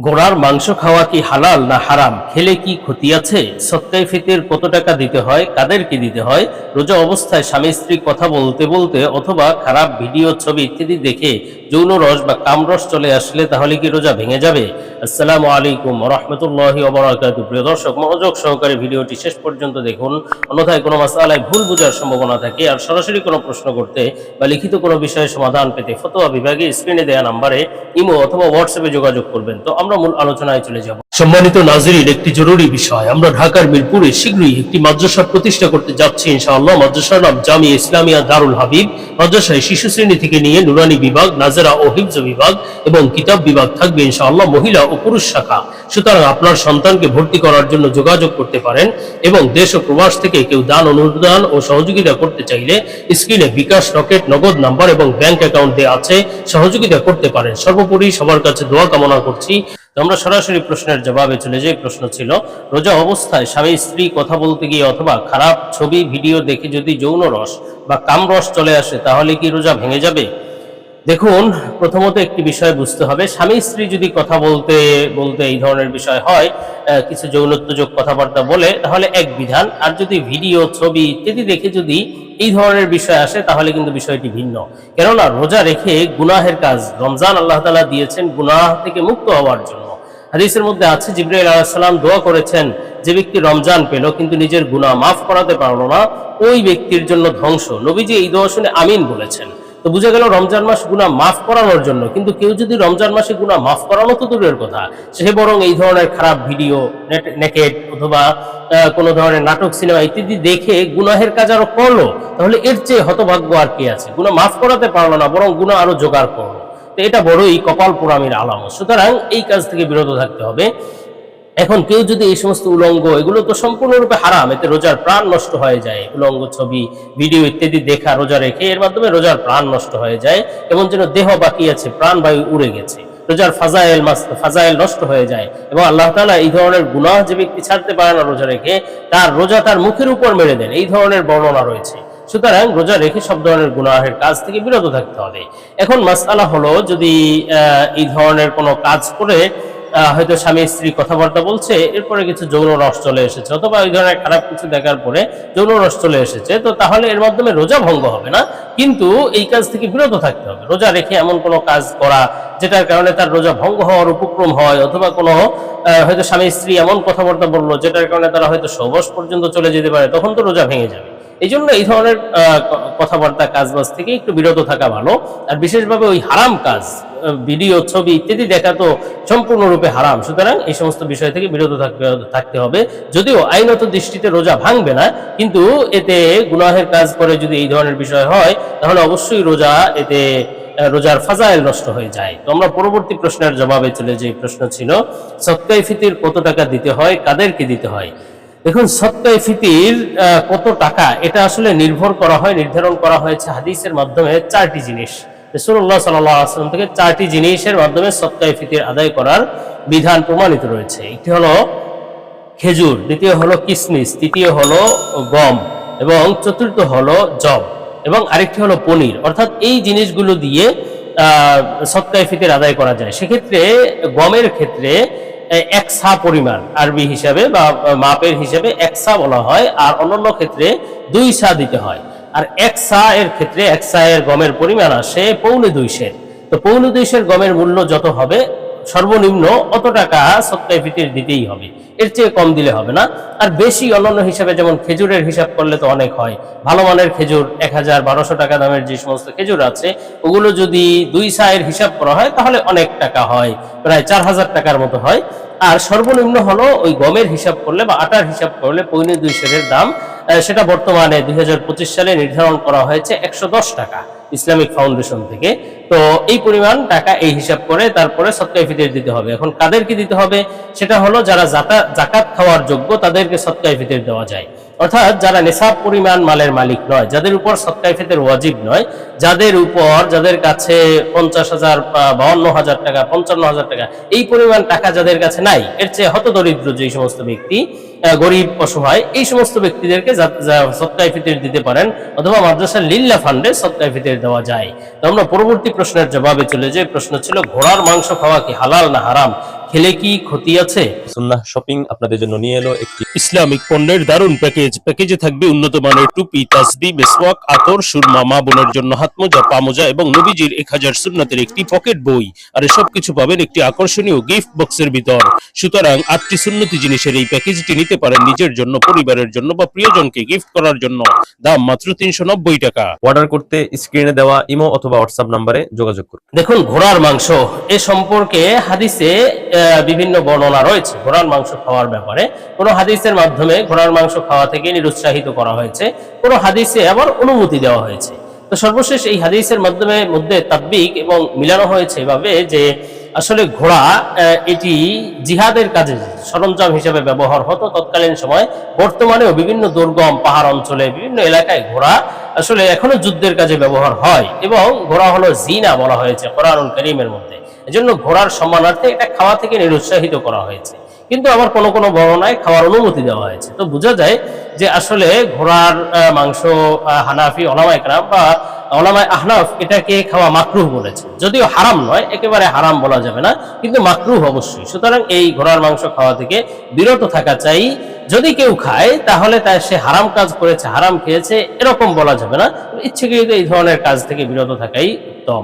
ঘোড়ার মাংস খাওয়া কি হালাল না হারাম? খেলে কি ক্ষতি আছে? সদকায়ে ফিতর কত টাকা দিতে হয়? কাদেরকে দিতে হয়? রোজা অবস্থায় স্বামী স্ত্রী কথা বলতে বলতে অথবা খারাপ ভিডিও ছবি ইত্যাদি দেখে যৌন রস বা কামরস চলে আসলে তাহলে কি রোজা ভেঙে যাবে? আসসালামু আলাইকুম ওয়া রাহমাতুল্লাহি ওয়া বারাকাতুহু। প্রিয় দর্শক, মনোযোগ সহকারে ভিডিওটি শেষ পর্যন্ত দেখুন, অন্যথায় কোনো মাসআলায় ভুল বোঝার সম্ভাবনা থাকে। আর সরাসরি কোনো প্রশ্ন করতে বা লিখিত কোনো বিষয়ে সমাধান পেতে ফতোয়া বিভাগে স্ক্রিনে দেওয়া নম্বরে ইমো অথবা হোয়াটসঅ্যাপে যোগাযোগ করবেন। তো আমরা মূল আলোচনায় চলে যাব। সম্মানিত নাজরীন, একটি জরুরি বিষয়, আমরা ঢাকার মিরপুরে শীঘ্রই একটি মাদ্রাসা প্রতিষ্ঠা করতে যাচ্ছি ইনশাআল্লাহ। মাদ্রাসার নাম জামিয়া ইসলামিয়া দারুল হাবিব। মাদ্রাসায় শিশু শ্রেণী থেকে নিয়ে নুরানি বিভাগ, নাজেরা ও হিফজ বিভাগ এবং কিতাব বিভাগ থাকবে ইনশাআল্লাহ, মহিলা ও পুরুষ শাখা। সুতরাং আপনার সন্তানকে ভর্তি করার জন্য যোগাযোগ করতে পারেন এবং দেশ ও প্রবাস থেকে কেউ দান, অনুদান ও সহযোগিতা করতে চাইলে স্ক্রিনে বিকাশ, রকেট, নগদ নাম্বার এবং ব্যাংক অ্যাকাউন্ট দেওয়া আছে, সহযোগিতা করতে পারেন। সর্বোপরি সবার কাছে দোয়া কামনা করছি। আমরা সরাসরি প্রশ্নের জবাবে চলে যাই। প্রশ্ন ছিল, রোজা অবস্থায় স্বামী স্ত্রী কথা বলতে গিয়ে অথবা খারাপ ছবি ভিডিও দেখে যদি যৌন রস বা কামরস চলে আসে তাহলে কি রোজা ভেঙে যাবে? দেখুন, প্রথমত একটি বিষয় বুঝতে হবে, স্বামী স্ত্রী যদি কথা বলতে বলতে এই ধরনের বিষয় হয়, কিছু যৌনোত্তেজক কথাবার্তা বলে, তাহলে এক বিধান। আর যদি ভিডিও, ছবি ইত্যাদি দেখে যদি এই ধরনের বিষয় আসে তাহলে কিন্তু বিষয়টি ভিন্ন। কেননা রোজা রেখে গুনাহের কাজ, রমজান আল্লাহ তাআলা দিয়েছেন গুনাহ থেকে মুক্ত হওয়ার জন্য। হাদিসের মধ্যে আছে, জিবরাইল আলাইহিস সালাম দোয়া করেছেন, যে ব্যক্তি রমজান পেল কিন্তু নিজের গুনাহ মাফ করাতে পারলো না, ওই ব্যক্তির জন্য ধ্বংস। নবীজি এই দোয়া শুনে আমিন বলেছেন। তো বুঝা গেল রমজান মাস গুনাহ মাফ করানোর জন্য। কিন্তু কেউ যদি রমজান মাসে গুনাহ মাফ করানো তো দূরের কথা, সে বরং এই ধরনের খারাপ ভিডিও, নেকেট অথবা কোনো ধরনের নাটক, সিনেমা ইত্যাদি দেখে গুনাহের কাজ আরো করলো, তাহলে এর চেয়ে হতভাগ্য আর কি আছে? গুনাহ মাফ করাতে পারলো না, বরং গুনাহ আরো জোগাড় করলো। তো এটা বড়ই কপাল পোড়ামির আলামত। সুতরাং এই কাজ থেকে বিরত থাকতে হবে। এখন কেউ যদি এই সমস্ত উলঙ্গ, এগুলো তো সম্পূর্ণরূপে হারাম, এতে রোজার প্রাণ নষ্ট হয়ে যায়। উলঙ্গ ছবি, ভিডিও ইত্যাদি দেখা রোজা রেখে, এর মাধ্যমে রোজার প্রাণ নষ্ট হয়ে যায়। এমন যেন দেহ বাকি আছে, প্রাণ বায়ু উড়ে গেছে, রোজার ফাজাইল নষ্ট হয়ে যায়। এবং আল্লাহ তাআলা এই ধরনের গুনাহ যে ব্যক্তি ছাড়তে পারে না রোজা রেখে, তার রোজা তার মুখের উপর মেরে দেন, এই ধরনের বর্ণনা রয়েছে। সুতরাং রোজা রেখে সব ধরনের গুনাহের কাজ থেকে বিরত থাকতে হবে। এখন মাসআলা হলো, যদি এই ধরনের কোনো কাজ করে হয়তো স্বামী স্ত্রী কথাবার্তা বলছে, এরপরে কিছু যৌন রস চলে এসেছে, অথবা ওই ধরনের খারাপ কিছু দেখার পরে যৌন রস চলে এসেছে, তো তাহলে এর মাধ্যমে রোজা ভঙ্গ হবে না, কিন্তু এই কাজ থেকে বিরত থাকতে হবে। রোজা রেখে এমন কোনো কাজ করা যেটার কারণে তার রোজা ভঙ্গ হওয়ার উপক্রম হয়, অথবা কোনো হয়তো স্বামী স্ত্রী এমন কথাবার্তা বললো যেটার কারণে তারা হয়তো সহবাস পর্যন্ত চলে যেতে পারে, তখন তো রোজা ভেঙে যাবে। এই জন্য এই ধরনের কথাবার্তা, কাজবাজ থেকে একটু বিরত থাকা ভালো। আর বিশেষভাবে ওই হারাম কাজ, ভিডিও, ছবি ইত্যাদি দেখা তো সম্পূর্ণরূপে হারাম। সুতরাং এই সমস্ত বিষয় থেকে বিরত থাকতে হবে। যদিও আইনত দৃষ্টিতে রোজা ভাঙবে না, কিন্তু এতে গুনাহের কাজ করে যদি এই ধরনের বিষয় হয়, তাহলে অবশ্যই রোজার ফাজাইল নষ্ট হয়ে যায়। তো আমরা পরবর্তী প্রশ্নের জবাবে চলে যাই। প্রশ্ন ছিল, সদকায়ে ফিতর কত টাকা দিতে হয়, কাদেরকে দিতে হয়? দেখুন, সদকায়ে ফিতর কত টাকা, এটা আসলে নির্ধারণ করা হয়েছে হাদিসের মাধ্যমে চারটি জিনিস। রাসূলুল্লাহ সাল্লাল্লাহু আলাইহি ওয়াসাল্লাম থেকে চারটি জিনিসের মাধ্যমে সদকায়ে ফিতর আদায় করার বিধান প্রমাণিত রয়েছে। একটি হলো খেজুর, দ্বিতীয় হলো কিশমিশ, তৃতীয় হলো গম এবং চতুর্থ হলো জব এবং আরেকটি হলো পনির। অর্থাৎ এই জিনিসগুলো দিয়ে সদকায়ে ফিতর আদায় করা যায়। সেক্ষেত্রে গমের ক্ষেত্রে এক সা পরিমাণ, আরবি হিসাবে বা মাপের হিসাবে এক সা বলা হয়, আর অন্যান্য ক্ষেত্রে 2 সা দিতে হয়। আর এক সা এর ক্ষেত্রে, এক সা এর গমের পরিমাণ আসে 2.25 সের। তো 2.25 সের গমের মূল্য যত হবে, সর্বনিম্ন অত টাকা সদকায়ে ফিতর দিতেই হবে, এর চেয়ে কম দিলে হবে না। আর বেশি অন্যান্য হিসাবে, যেমন খেজুরের হিসাব করলে তো অনেক হয়, ভালো মানের খেজুর 1000-1200 টাকা দামের যে সমস্ত খেজুর আছে, ওগুলো যদি 2 সা এর হিসাব করা হয় তাহলে অনেক টাকা হয়, প্রায় 4000 টাকার মতো হয়। আর সর্বনিম্ন হলো ওই গমের হিসাব করলে বা আটার হিসাব করলে 2.25 সেরের দাম, সেটা বর্তমানে 2025 সালে নির্ধারণ করা হয়েছে 110 টাকা ইসলামিক ফাউন্ডেশন থেকে। তো এই পরিমাণ টাকা এই হিসাব করে তারপরে সদকায়ে ফিতর দিতে হবে। এখন কাদেরকে দিতে হবে, সেটা হলো যারা যাকাত খাওয়ার যোগ্য তাদেরকে সদকায়ে ফিতর দেওয়া যায়। অর্থাৎ যারা নিসাব পরিমাণ মালের মালিক নয়, যাদের উপর সদকায়ে ফিতর ওয়াজিব নয়, যাদের কাছে 50,000, 52,000 টাকা, 55,000 টাকা এই পরিমাণ টাকা যাদের কাছে নাই, এর চেয়ে হতদরিদ্র যে সমস্ত ব্যক্তি, গরিব অসহায়, এই সমস্ত ব্যক্তিদেরকে সদকায়ে ফিতর দিতে পারেন, অথবা মাদ্রাসা লিল্লাহ ফান্ডে সদকায়ে ফিতর দেওয়া যায়। তো আমরা পরবর্তী প্রশ্নের জবাবে চলে যাই। প্রশ্ন ছিল, ঘোড়ার মাংস খাওয়া কি হালাল না হারাম? খেলে কি ক্ষতি আছে? সুন্নাহ শপিং আপনাদের জন্য নিয়ে এলো একটি ইসলামিক পণ্যের দারুণ প্যাকেজে থাকবে উন্নত মানের টুপি, তাসবিহ, মেসওয়াক, আতর, সুরমা, মা বোনের জন্য হাতমোজা, পামোজা এবং নবীজির 1000 সুন্নাতের একটি পকেট বই। আর সব কিছু পাবেন একটি আকর্ষণীয় গিফট বক্সের ভিতর। সুতরাং 8টি সুন্নতি জিনিসের এই প্যাকেজটি নিতে পারেন নিজের জন্য, পরিবারের জন্য বা প্রিয়জনকে গিফট করার জন্য। দাম মাত্র 390 টাকা। অর্ডার করতে স্ক্রিনে দেওয়া ইমো অথবা হোয়াটসঅ্যাপ নম্বরে যোগাযোগ করুন। দেখুন, ঘোড়ার মাংস এ সম্পর্কে হাদিসে বিভিন্ন বর্ণনা রয়েছে। ঘোড়ার মাংস খাওয়ার ব্যাপারে কোনো হাদিসের মাধ্যমে ঘোড়ার মাংস খাওয়া থেকে নিরুৎসাহিত করা হয়েছে, কোনো হাদিসে আবার অনুমতি দেওয়া হয়েছে। তো সর্বশেষ এই হাদিসের মধ্যে তাতবিক এবং মিলানো হয়েছে এভাবে যে আসলে ঘোড়া এটি জিহাদের কাজে সরঞ্জাম হিসেবে ব্যবহার হতো তৎকালীন সময়। বর্তমানেও বিভিন্ন দুর্গম পাহাড় অঞ্চলে বিভিন্ন এলাকায় ঘোড়া আসলে এখনো যুদ্ধের কাজে ব্যবহার হয় এবং ঘোড়া হলো জিনা বলা হয়েছে কোরআনুল কারীমের মধ্যে। এজন্য ঘোড়ার সম্মানার্থে এটা খাওয়া থেকে নিরুৎসাহিত করা হয়েছে, কিন্তু আবার কোনো কোনো বর্ণনায় খাওয়ার অনুমতি দেওয়া হয়েছে। তো বোঝা যায় যে আসলে ঘোড়ার মাংস হানাফি ওলামায়ে কেরাম বা ওলামায়ে আহনাফ এটাকে খাওয়া মাকরুহ বলেছে। যদিও হারাম নয়, একেবারে হারাম বলা যাবে না, কিন্তু মাকরুহ অবশ্যই। সুতরাং এই ঘোড়ার মাংস খাওয়া থেকে বিরত থাকা চাই। যদি কেউ খায় তাহলে সে হারাম কাজ করেছে, হারাম খেয়েছে এরকম বলা যাবে না। ইচ্ছাকৃত এই ধরনের কাজ থেকে বিরত থাকাই উত্তম।